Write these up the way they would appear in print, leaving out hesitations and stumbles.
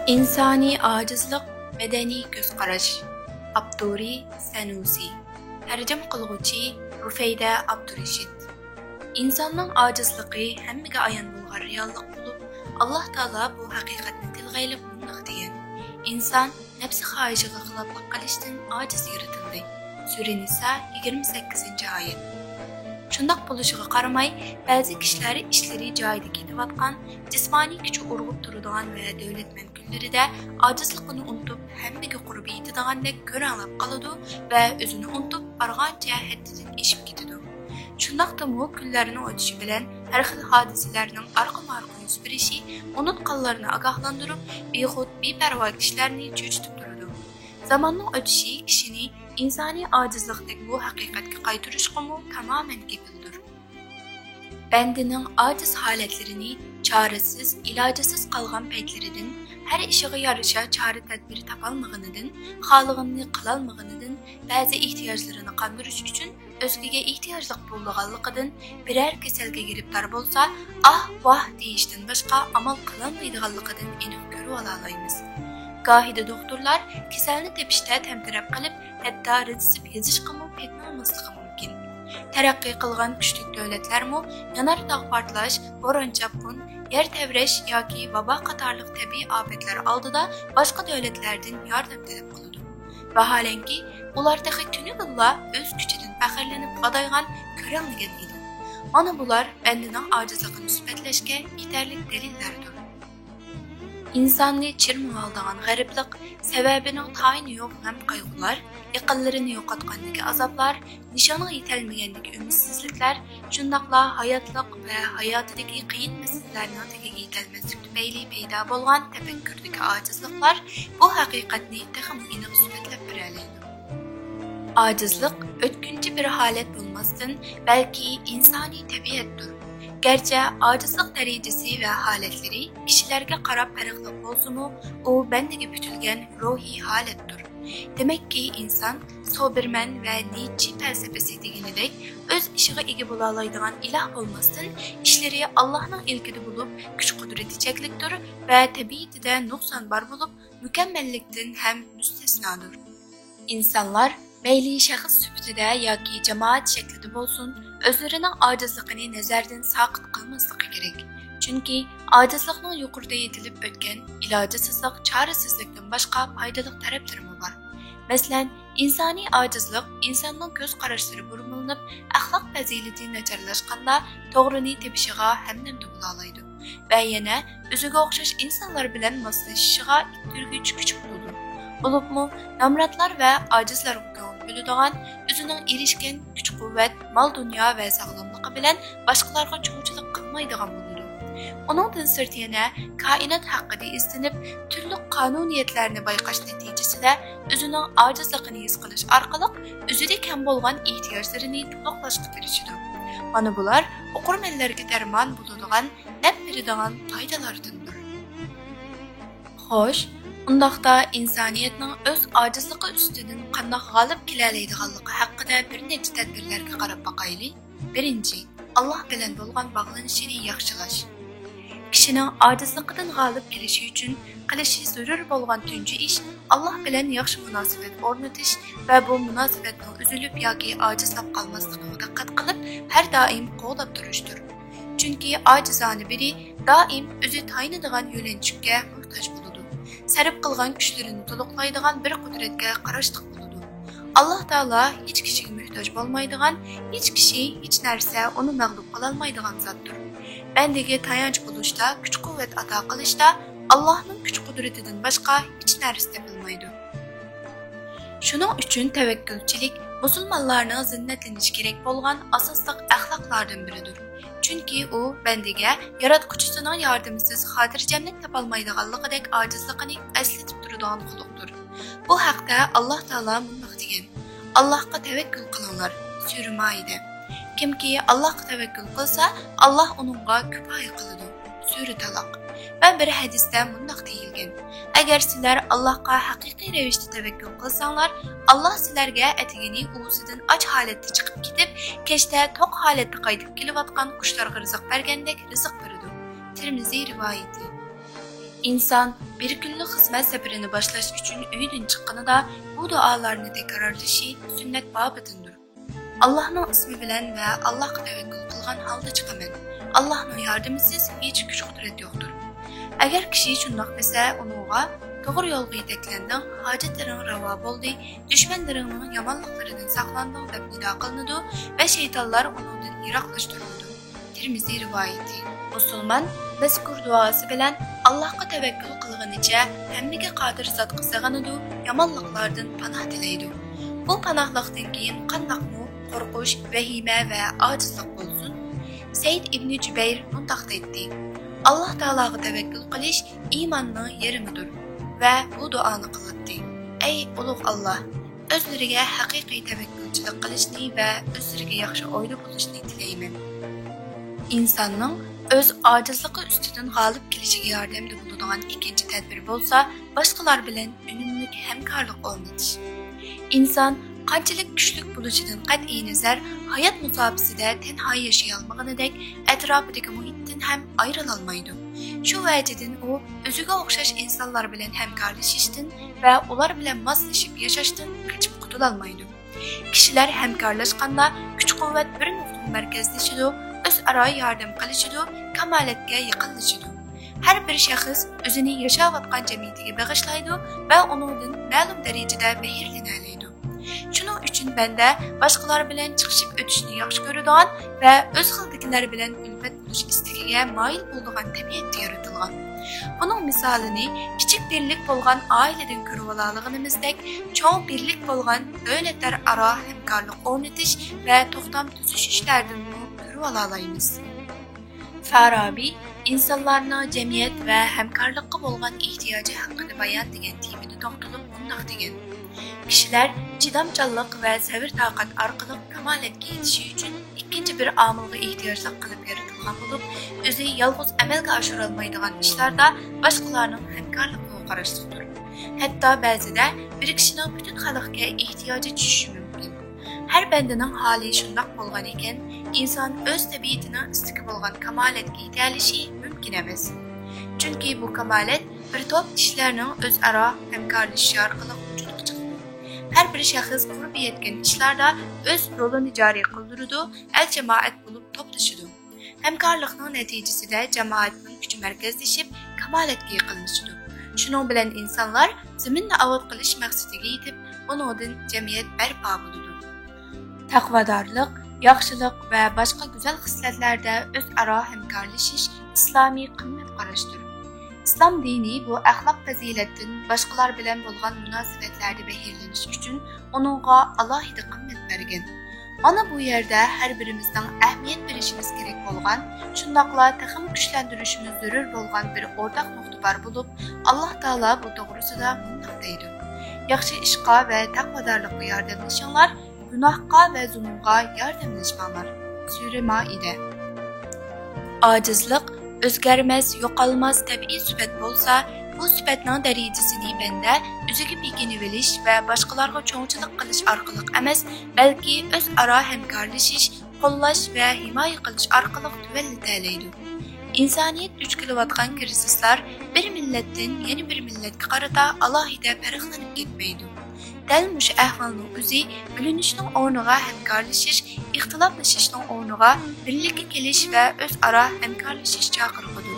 İnsani acizlik medeni göz qarash. Abduri Sanusi. Tercüme qilguvchi Rufayda Abdurashid. İnsanның acizligi hammaga ayon bo'lgan reallik bo'lib, Alloh taolo bu haqiqatni tilga ilib bundoq degan. İnsan nafsi xohishiga xiloflik qilishdan ojiz yaratildi. Sura Nisa 28-oyat. Shundoq bo'lishiga qaramay, ba'zi kishilar ishlari joyida ketayotgan, jismoniy kuchi urg'ib turadigan va davlatmand kunlarida ojizligini unutib, hammaga qurbi yetadiganidek ko'ranglab qoladi va o'zini unutib, arg'ancha haddidan eshib ketadi. Shundoqdimi kunlarning o'tishi bilan har xil hodisalarning orqa-marqa yuz berishi unutqanlarni ogohlantirib, bexud, beparvo kishilarni cho'chitib turadi. Zamonning o'tishi kishini insoniy ojizlikdagi bu haqiqatga qaytarishqimi tamoman kepildir. Bandining ojiz holatlarini chorasiz, ilojisiz qolgan paytlaridan, har ishiga yarasha chora tadbir topolmaganidan, xohlaganini qilolmaganidan, ba'zi ehtiyojlarini qondirish uchun o'zgaga ehtiyojli bo'lganligidan, biror kasalga giribdor bo'lsa, ah voh deyishdan boshqa amal qilolmaydiganligidan aniq ko'rib olamiz. Gohida doktorlar kasalni tepishda tamtirab qilib, hatto retsep yozishga petmasligi mumkin. Taraqqiy qilgan kuchli davlatlarmi yanar tog' portlash, bo'ron chaqin, yer tevrish yoki vabo qatorliq tabiiy ofatlar oldida boshqa davlatlardan yordam talab qiladi. Vaholanki, ular dahi tuni billa o'z kuchidan faxrlanib qadaygan ko'ranmagan edi. Mana bular bandining ojizligini isbotlashga yetarli dalillardir. İnsanni chirmovaldigan g'ariblik, sababining tayini yo'q g'am qayg'ular, yaqinlarini yo'qotgandagi azoblar, nishonga yetolmagandagi umidsizliklar, shundoqla hayotliq va hayotidagi qiyin masalalarning tagiga yetolmaslik tufayli paydo bo'lgan tafakkurdagi ojizliklar bu haqiqatni texnik aniq isbotlab beradi. Ojizlik o'tkinchi bir holat bo'lmasdan, balki insoniy tabiatdir. Gerçi acizlik derecesi ve haletleri kişilerge qarab farqlı bolsumu, o bendege bütülgen ruhi halettir. Demek ki insan Soberman ve Nietzsche felsefesi deginidek öz işiğe ege bulalaydıgan ilah olmasın, işleri Allah'ın ilgili bulup güç kudreti çekliktir ve tabiatide noksan bar bulup mükemmellikten hem müstesnadır. İnsanlar meyli şahıs sübütüde yoki cemaat şeklide bolsun, özlerinin acizligini nazardan saqit qilmasligi kerak. Chunki ajizlikning yuqorida yetilib o'tgan ilojisizlik, chorasizlikdan boshqa foydali taraflari bor. Masalan, insoniy ajizlik insonning ko'z qarashlari burmilinib, axloq fazilati nacharlashganda to'g'rini tepishiga hamdam bo'la oladi va yana o'ziga o'xshash insonlar bilan moslashishiga ittirgich kuch bo'ladi. Bo'libmi, namratlar va ajizlar biladigan, o'zining erishgan kuch-quvvat, mol-dunyo va sog'lomligi bilan boshqalarga cho'g'chilik qilmaydigan bo'ladi. Uningdan sirt yana koinot haqida izlanib, turli qonuniyatlarni bayqash natijasida o'zining ojizligini his qilish orqali o'zida kam bo'lgan ehtiyojlarini to'liqlashga tirishadi. Mana bular o'qirmanlarga darmon bo'ladigan, naf beradigan foydalardandir. Xo'sh, undaqda insoniyatning o'z ojizligi ustidan qanday g'olib kelalaydiganligi haqida bir necha tadbirlarga qarab boqaylik. Birinchi, Alloh bilan bo'lgan bog'lanishini yaxshilash. Kishining ojizligidan g'olib kelishi uchun qilishi zarur bo'lgan tunji ish Alloh bilan yaxshi munosabat o'rnatish va bu munosabatning uzilib yoki ojizlab qolmasligiga diqqat qilib, har doim qo'llab turishdir. Chunki ojizona biri doim o'zi tayinadigan yo'linchikka muhtoj bo'ladi. Sarf qilgan kuchlarini to'liqlaydigan bir qudratga qarashliq bo'ladi. Alloh taolo hech kishiga muhtoj bo'lmaydigan, hech kishi hech narsa uni mag'lub qila olmaydigan zotdir. Bandaga tayanch bo'lishda, kuch-quvvat ato qilishda Allohning kuch-qudratidan boshqa hech narsa topilmaydi. Shuning uchun tavakkulchilik musulmonlarning zinnatlanishi kerak bo'lgan asosli axloqlardan biridir. Chunki u bandaga yaratquchisining yordamisiz xotirjamlik topolmaydiganligidek ojizligini eslatib turadigan xuluqdir. Bu haqda Alloh taolo bunday degan: Allohga tavakkul qilinglar. Sura Maida. Kimki Allohga tavakkul qilsa, Alloh uningga kifoya qiladi. Sura Taloq. Va bir hadisda bunday deyilgan: Agar sizlar Allohga haqiqiy ravishda tavakkul qilsanglar, Alloh sizlarga atigini uvusidan och holatda chiqib ketib, kechda to'q holatda qaytib kelayotgan qushlarga rizq bergandek rizq beradi. Tirmiziy rivoyati. İnsan bir günlük xizmat safarini boshlash uchun uyidan chiqqanida bu duolarni takrorlashi sunnat bobidandir. Allohning ismi bilan va Allohga tavakkul qilgan holda chiqaman. Allohning yordamisiz hech kuch-qudrat yo'qdir. Agar kishi shundoq desa, uningga to'g'ri yo'lga yetaklanding, hojatlaring ravo bo'ldi, dushmanlaringning yomonliklaridan saqlanding deb nido qilinadi va shaytonlar uningdan yiroqlashtiriladi. Tirmiziy rivoyati. Musulmon mazkur duosi bilan Allohga tavakkul qilganicha hammaga qodir zotga sig'inadi, yomonliklardan panoh tilaydi. Bu panohlikdan keyin qandoqmi qo'rqish, vahima va ojizlik bo'lsin. Said ibn Jubayr mundaq deydi: Alloh taologa tavakkul qilish iymonning yarimidir va bu duoni qildi. Ey ulug' Alloh, o'zlariga haqiqiy tavakkulchilik qilishni va o'zlariga yaxshi o'yli bo'lishni tilayman. İnsanның öz acizligi ustidan g'olib kelishiga yordamda bo'ladigan ikkinchi tadbir bo'lsa, boshqalar bilan unumli hamkorlik o'rnatish. İnsan qanchalik kuchli bo'lishidan qat'iy nazar, hayot musobaqasida tenha yashay olmaganidek, atrofidagi muhitdan ham ayrila olmaydi. Shu vajidan u o'ziga o'xshash insonlar bilan hamkorlashishdan va ular bilan moslashib yashashdan qochib qutula olmaydi. Kishilar hamkorlashganda kuch-quvvat bir nuqtaga markazlashadi, o'zaro yordam qilishadi, kamolatga yaqinlashadi. Har bir shaxs o'zini yashayotgan jamiyatiga bag'ishlaydi va uningdan ma'lum darajada mehrlanadi. Shuning uchun banda boshqalar bilan chiqishib o'tishni yaxshi ko'radigan va o'z xildagilar bilan ulfat bo'lish istagiga moyil bo'lgan tabiatda yaratilgan. Buning misolini kichik birlik bo'lgan oiladan ko'rib olganimizdek, cho'ng birlik bo'lgan davlatlararo hamkorlik o'rnatish va to'xtam tuzish ishlaridan ko'rib olamiz. Farabi insonlarning jamiyat va hamkorlikqa bo'lgan ehtiyoji haqida bayon degan temada to'xtalib bundoq degan: Kishilar chidamchanlik va sabr-toqat orqali kamolatga yetishi uchun ikkinchi bir omilga ehtiyojlik qilib yaratilgan bo'lib, o'zi yolg'iz amalga oshira olmaydigan ishlarda boshqalarning hamkorligiga qarashlidir. Hatto ba'zida bir kishining butun xalqqa ehtiyoji tushishi mumkin. Har bandaning holi shundoq bo'lgan ekan, inson o'z tabiatining istiki bo'lgan kamolatga yeta olishi mumkin emas. Chunki bu kamolat bir to'p kishilarning o'zaro hamkorlashishi orqali her bir şahıs qurbi yetgan ishlarda o'z rolini joriy qildiradi, el-jamoat bo'lib to'plashadi. Hamkorlikning natijasida jamoatning kuchi markazlashib, kamolatga yaqinlashadi. Shuning bilan insonlar zaminni obod qilish maqsadiga yetib, uningdan jamiyat barpo bo'ladi. Taqvodorlik, yaxshilik va boshqa go'zal xislatlarda o'zaro hamkorlashish islomiy qimmat qarashdir. İslam dini bu axloq fazilatdan boshqalar bilan bo'lgan munosabatlarda bahirlanish uchun uningga alohida qimmat bergan. Mana bu yerda har birimizning ahamiyat berishimiz kerak bo'lgan, shundaqla taxim kuchlantirishimiz zarur bo'lgan bir o'rtaq nuqta bor bo'lib, Alloh taolo bu to'g'risida bunday deydi: Yaxshi ishqa va taqvodorlikqa yordamlashinglar, gunohga va zulmga yordamlashmanglar. Sura Maide. Ojizlik o'zgarmas, yo'qolmas tabiiy sifat bo'lsa, bu sifatning darajasini banda o'ziga bekinib olish va boshqalarga cho'ngchilik qilish orqali emas, balki o'zaro hamkorlashish, qo'llash va himoya qilish orqali tuvallaydi. Insoniyat duch kelayotgan krizislar bir millatdan yana bir millatga qarata alohida farqlanib ketmaydi. Dal mush ahvolning o'zi bilinishning o'rniga hamkorlashish, ixtiloflashishning o'rniga birlikka kelish va o'zaro hamkorlashish chaqiradi.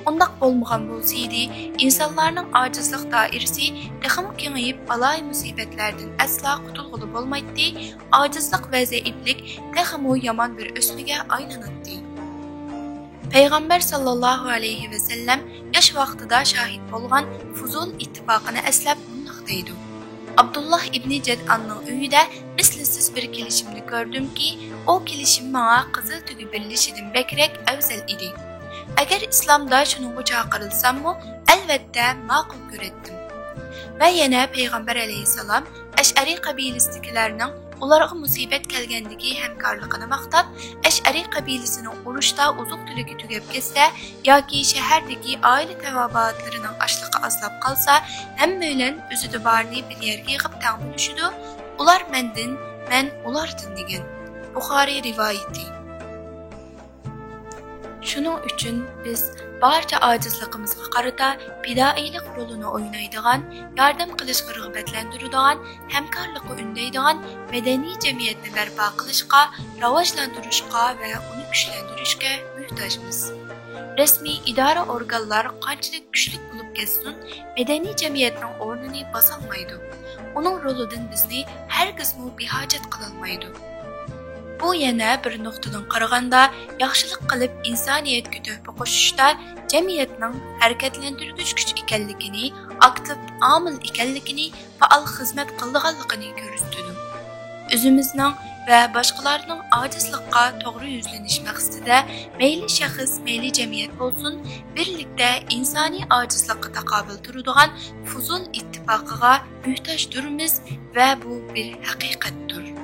Undaq bo'lmagan bo'lsaydi, insonlarning ojizlik doirasi texmo kengayib, balay musibatlardan aslo qutulg'ili bo'lmaydi, ojizlik va zaiflik texmo yomon bir o'smaga aylanadi. Payg'ambar sallallohu alayhi va sallam yosh vaqtida shahid bo'lgan Fuzul ittifoqini eslab bundoq deydi: Abdullah ibn Jad'anning uyida mislsiz bir kelishimni ko'rdimki, o kelishim menga qizil tugi birlashidan bekrak afzal edi. Agar islomda shuningga chaqirilsam-mu, albatta ma'qul ko'rdim. Va yana payg'ambar alayhisalom Ash'ari qabilasidagilarning ularga musibat kelgandagi hamkorligini maqtab, Ash'ari qabilasining urushda uzuq-tuligi tugab ketsa yoki shahardagi oila tavobatlarining ashliqi azlab qolsa, hammalar o'zida borni bir yerga yig'ib tang bo'lishadi. Ular mendan, men ulardan degan. Buxoriy rivoyati. Shuning uchun biz barcha ojizligimizga qarata fidoilik rolini o'ynaydigan, yordam qilishga rag'batlantiradigan, hamkorlikqa undaydigan madaniy jamiyatni barpo qilishga, rivojlantirishga va uni kuchlantirishga muhtojmiz. Rasmiy idora organlar qanchalik kuchli bo'lib ketsin, madaniy jamiyatning o'rnini bosolmaydi. Uning rolidan bizni hargizmi behojat qilolmaydi. Bu yana bir nuqtadan qaraganda, yaxshilik qilib insoniyatga tuhfa qo'shishda jamiyatning harakatlantirgich kuch ekanligini, aktiv omil ekanligini, faol xizmat qilganligini ko'rsatadi. O'zimizning va boshqalarning ojizlikqa to'g'ri yuzlanish maqsadida mayli shaxs, mayli jamiyat bo'lsin, birlikda insoniy ojizlikqa taqobil turadigan fuzul ittifoqiga muhtojdirmiz va bu bir haqiqatdir.